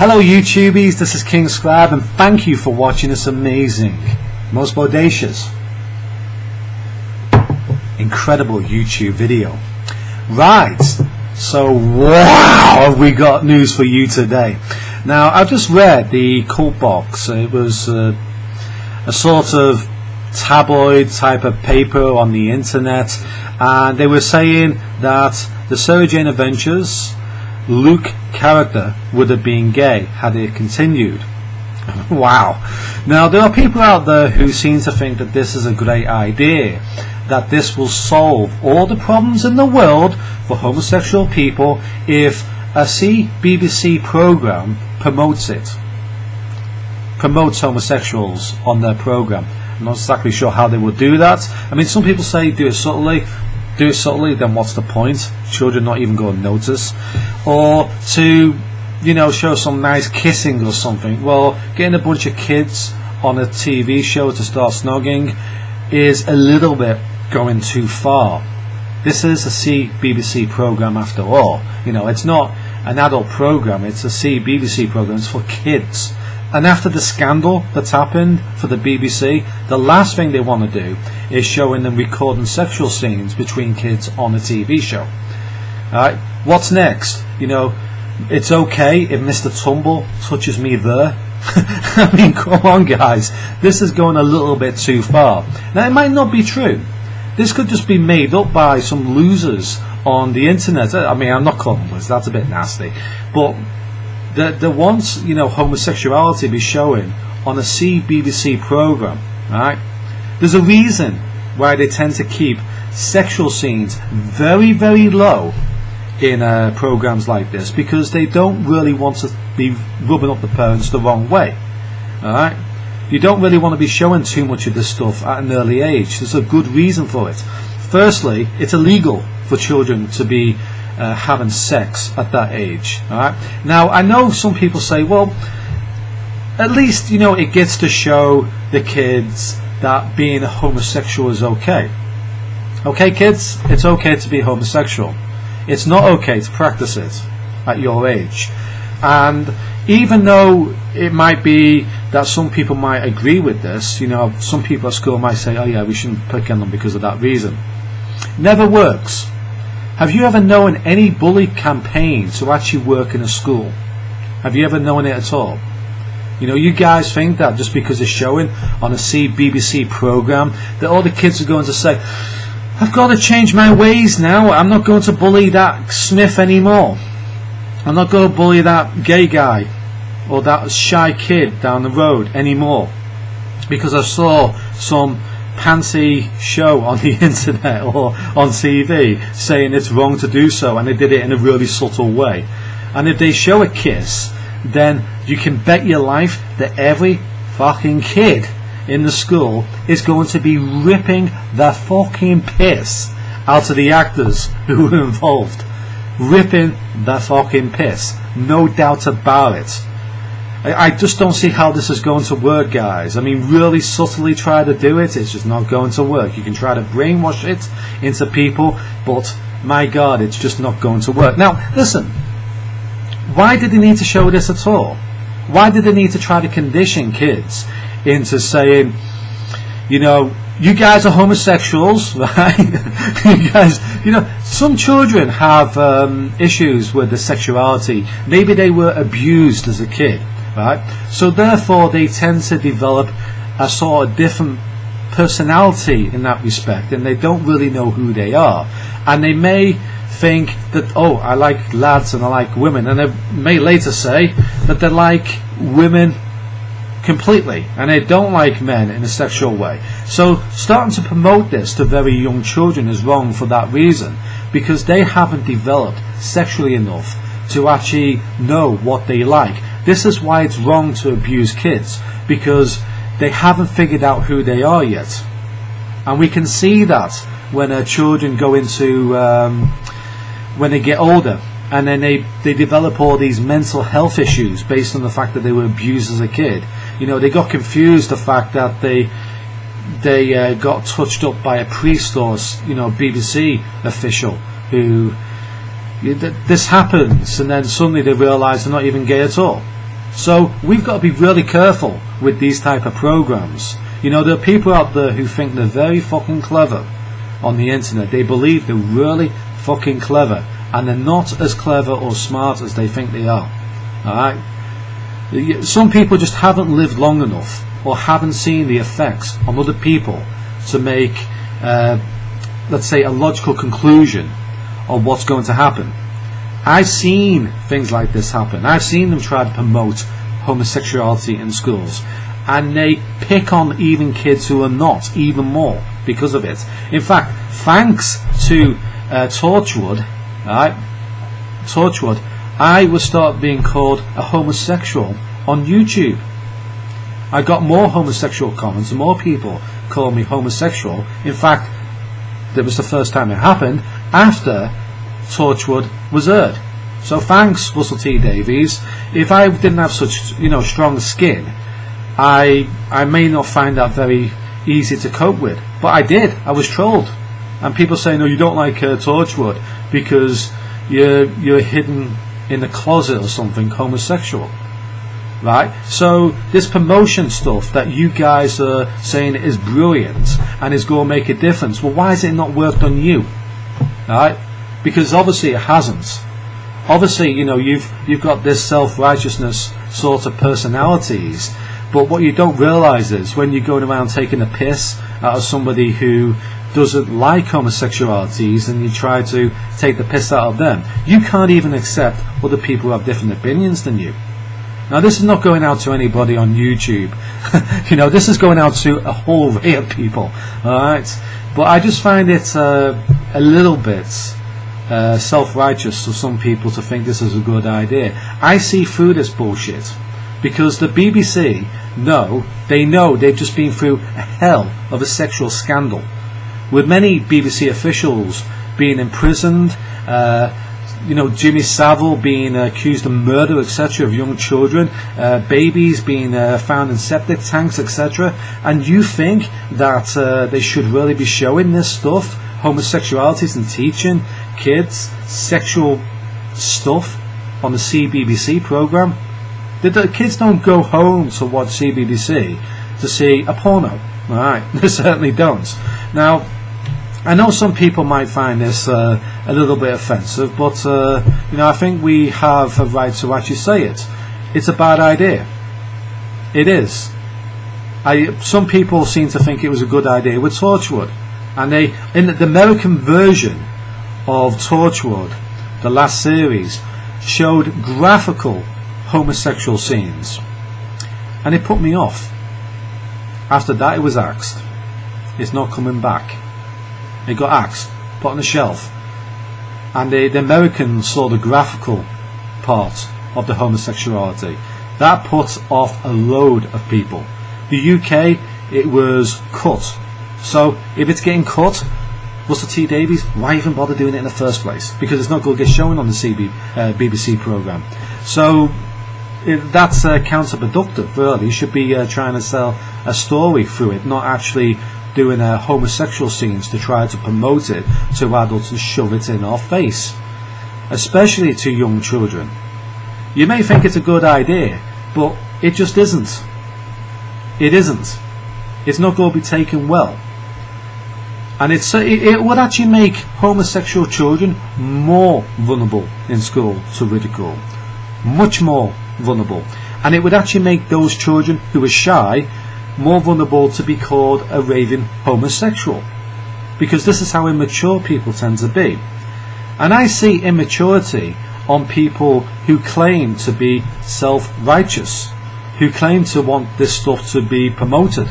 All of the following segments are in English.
Hello YouTubies, this is King Scribe and thank you for watching this amazing, most bodacious, incredible YouTube video. Right, so wow, have we got news for you today. Now I've just read the cult box. It was a sort of tabloid type of paper on the internet, and they were saying that the Sarah Jane Adventures Luke character would have been gay had it continued. Wow. Now there are people out there who seem to think that this is a great idea, that this will solve all the problems in the world for homosexual people if a CBBC program promotes homosexuals on their program. I'm not exactly sure how they would do that. I mean, some people say do it subtly. Do it subtly, then what's the point? Children not even going to notice. Or to, you know, show some nice kissing or something. Well, getting a bunch of kids on a TV show to start snogging is a little bit going too far. This is a CBBC program after all. You know, it's not an adult program, it's a CBBC program, it's for kids. And after the scandal that's happened for the BBC, the last thing they want to do is showing them recording sexual scenes between kids on a TV show. Alright, what's next? You know, it's okay if Mr. Tumble touches me there. I mean, come on guys, this is going a little bit too far. Now it might not be true. This could just be made up by some losers on the internet. I mean, I'm not calling this, that's a bit nasty. But the wants, you know, homosexuality be showing on a CBBC program, right? There's a reason why they tend to keep sexual scenes very, very low in programs like this, because they don't really want to be rubbing up the parents the wrong way. All right, you don't really want to be showing too much of this stuff at an early age. There's a good reason for it. Firstly, it's illegal for children to be having sex at that age. Alright. Now I know some people say, well, at least, you know, it gets to show the kids that being a homosexual is okay. Okay kids, it's okay to be homosexual. It's not okay to practice it at your age. And even though it might be that some people might agree with this, you know, some people at school might say, oh yeah, we shouldn't pick on them because of that reason. Never works. Have you ever known any bully campaign to actually work in a school? Have you ever known it at all? You know, you guys think that just because it's showing on a CBBC program that all the kids are going to say, I've got to change my ways now, I'm not going to bully that Smith anymore, I'm not going to bully that gay guy or that shy kid down the road anymore because I saw some pantsy show on the internet or on TV saying it's wrong to do so, and they did it in a really subtle way. And if they show a kiss, then you can bet your life that every fucking kid in the school is going to be ripping the fucking piss out of the actors who were involved. Ripping the fucking piss, no doubt about it. I just don't see how this is going to work, guys. I mean, really subtly try to do it, it's just not going to work. You can try to brainwash it into people, but my God, it's just not going to work. Now, listen, why did they need to show this at all? Why did they need to try to condition kids into saying, you know, you guys are homosexuals, right? You guys, you know, some children have issues with their sexuality. Maybe they were abused as a kid. Right, so therefore they tend to develop a sort of different personality in that respect, and they don't really know who they are, and they may think that, oh, I like lads and I like women, and they may later say that they like women completely and they don't like men in a sexual way. So starting to promote this to very young children is wrong for that reason, because they haven't developed sexually enough to actually know what they like. This is why it's wrong to abuse kids, because they haven't figured out who they are yet. And we can see that when children go into, when they get older, and then they develop all these mental health issues based on the fact that they were abused as a kid. You know, they got confused the fact that they got touched up by a priest or, you know, BBC official who, this happens, and then suddenly they realise they're not even gay at all. So we've got to be really careful with these type of programs. You know, there are people out there who think they're very fucking clever on the internet. They believe they're really fucking clever, and they're not as clever or smart as they think they are. Alright? Some people just haven't lived long enough, or haven't seen the effects on other people to make, let's say, a logical conclusion of what's going to happen. I've seen things like this happen. I've seen them try to promote homosexuality in schools, and they pick on even kids who are not, even more because of it. In fact, thanks to Torchwood, I would start being called a homosexual on YouTube. I got more homosexual comments, and more people called me homosexual. In fact, that was the first time it happened after Torchwood was aired. So thanks, Russell T Davies. If I didn't have such, you know, strong skin, I may not find that very easy to cope with. But I did. I was trolled, and people say, no, you don't like Torchwood because you're hidden in the closet or something, homosexual. Right? So this promotion stuff that you guys are saying is brilliant and is going to make a difference, well, why has it not worked on you? Right? Because obviously it hasn't. Obviously, you know, you've got this self-righteousness sort of personalities, but what you don't realise is when you're going around taking a piss out of somebody who doesn't like homosexualities, and you try to take the piss out of them, you can't even accept other people who have different opinions than you. Now, this is not going out to anybody on YouTube. You know, this is going out to a whole array of people. Alright? But I just find it a little bit self-righteous for some people to think this is a good idea. I see through this bullshit because the BBC know they've just been through a hell of a sexual scandal, with many BBC officials being imprisoned, you know, Jimmy Savile being accused of murder, etc., of young children, babies being found in septic tanks, etc. And you think that they should really be showing this stuff, homosexualities, and teaching kids sexual stuff on the CBBC programme? The kids don't go home to watch CBBC to see a porno. Alright, they certainly don't. Now, I know some people might find this a little bit offensive, but you know, I think we have a right to actually say it. It's a bad idea. It is. Some people seem to think it was a good idea with Torchwood, and in the American version of Torchwood, the last series, showed graphical homosexual scenes, and it put me off. After that, it was axed. It's not coming back. It got axed, put on the shelf, and the Americans saw the graphical part of the homosexuality. That put off a load of people. The UK, it was cut. So if it's getting cut, Russell T Davies, why even bother doing it in the first place? Because it's not going to get shown on the BBC programme. So that's counterproductive, really. You should be trying to sell a story through it, not actually doing homosexual scenes to try to promote it to adults and shove it in our face, especially to young children. You may think it's a good idea, but it just isn't. It isn't. It's not going to be taken well, and it would actually make homosexual children more vulnerable in school to ridicule, much more vulnerable, and it would actually make those children who are shy more vulnerable to be called a raving homosexual, because this is how immature people tend to be. And I see immaturity on people who claim to be self-righteous, who claim to want this stuff to be promoted.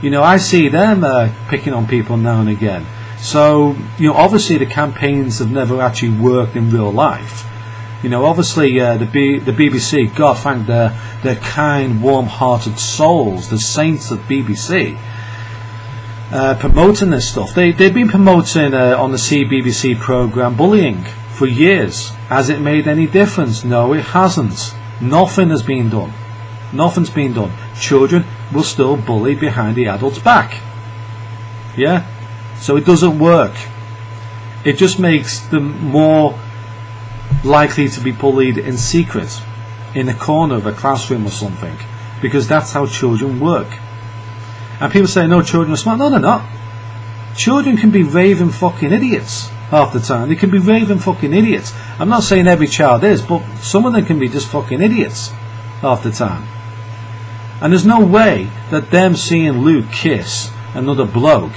You know, I see them picking on people now and again. So, you know, obviously the campaigns have never actually worked in real life. You know, obviously the BBC, God thank their kind, warm-hearted souls, the saints of BBC, promoting this stuff. They've been promoting on the CBBC programme bullying for years. Has it made any difference? No, it hasn't. Nothing has been done. Nothing's been done. Children will still bully behind the adult's back. Yeah? So it doesn't work. It just makes them more likely to be bullied in secret. in a corner of a classroom or something, because that's how children work. And people say, no, children are smart. No, they're not. Children can be raving fucking idiots half the time. They can be raving fucking idiots. I'm not saying every child is, but some of them can be just fucking idiots half the time. And there's no way that them seeing Luke kiss another bloke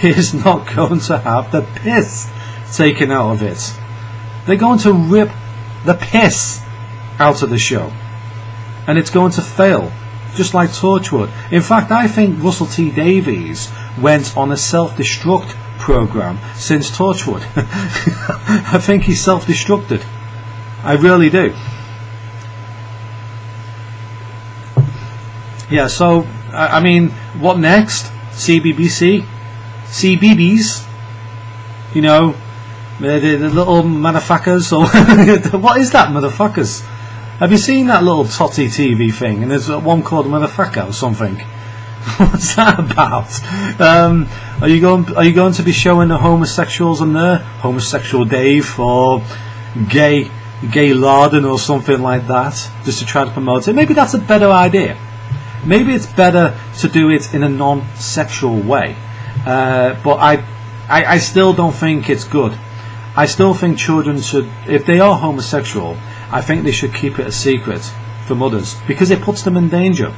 is not going to have the piss taken out of it. They're going to rip the piss out of the show, and it's going to fail, just like Torchwood. In fact, I think Russell T Davies went on a self-destruct program since Torchwood. I think he self-destructed. I really do. Yeah, so I mean, what next? CBBC, CBBS, you know, the little motherfuckers, or what is that, motherfuckers? Have you seen that little totty TV thing? And there's one called Motherfucker or something. What's that about? Are you going to be showing the homosexuals on there? Homosexual Dave or gay Laden or something like that, just to try to promote it? Maybe that's a better idea. Maybe it's better to do it in a non-sexual way. But I still don't think it's good. I still think children should, if they are homosexual, I think they should keep it a secret from others, because it puts them in danger.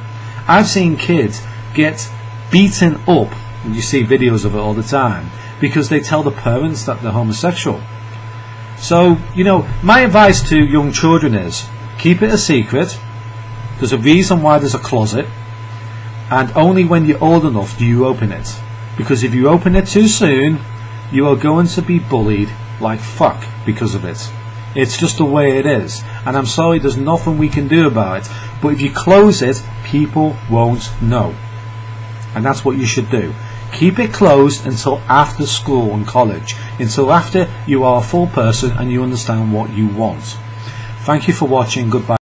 I've seen kids get beaten up, and you see videos of it all the time, because they tell the parents that they're homosexual. So, you know, my advice to young children is, keep it a secret. There's a reason why there's a closet, and only when you're old enough do you open it, because if you open it too soon, you are going to be bullied like fuck because of it. It's just the way it is, and I'm sorry, there's nothing we can do about it. But if you close it, people won't know, and that's what you should do. Keep it closed until after school and college, until after you are a full person and you understand what you want. Thank you for watching. Goodbye.